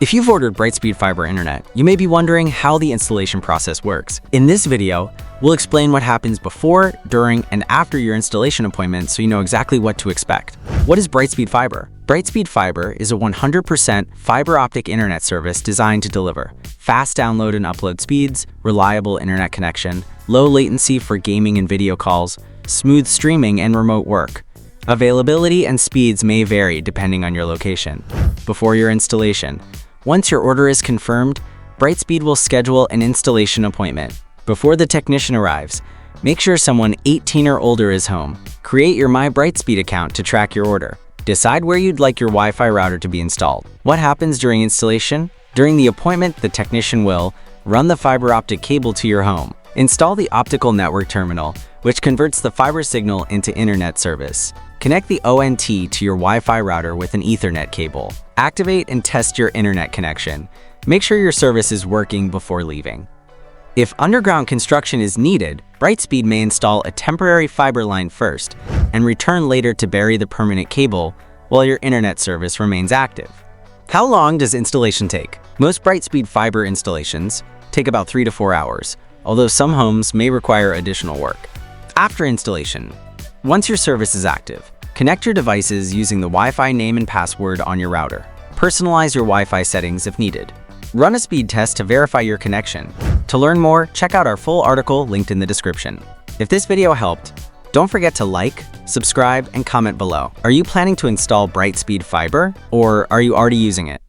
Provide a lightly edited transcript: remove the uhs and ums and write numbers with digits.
If you've ordered Brightspeed Fiber internet, you may be wondering how the installation process works. In this video, we'll explain what happens before, during, and after your installation appointment so you know exactly what to expect. What is Brightspeed Fiber? Brightspeed Fiber is a 100% fiber optic internet service designed to deliver fast download and upload speeds, reliable internet connection, low latency for gaming and video calls, smooth streaming and remote work. Availability and speeds may vary depending on your location. Before your installation, once your order is confirmed, Brightspeed will schedule an installation appointment. Before the technician arrives, make sure someone 18 or older is home. Create your My Brightspeed account to track your order. Decide where you'd like your Wi-Fi router to be installed. What happens during installation? During the appointment, the technician will run the fiber optic cable to your home. Install the Optical Network Terminal, which converts the fiber signal into internet service. Connect the ONT to your Wi-Fi router with an Ethernet cable. Activate and test your internet connection. Make sure your service is working before leaving. If underground construction is needed, Brightspeed may install a temporary fiber line first and return later to bury the permanent cable while your internet service remains active. How long does installation take? Most Brightspeed fiber installations take about 3 to 4 hours, although some homes may require additional work. After installation, once your service is active, connect your devices using the Wi-Fi name and password on your router. Personalize your Wi-Fi settings if needed. Run a speed test to verify your connection. To learn more, check out our full article linked in the description. If this video helped, don't forget to like, subscribe, and comment below. Are you planning to install Brightspeed Fiber, or are you already using it?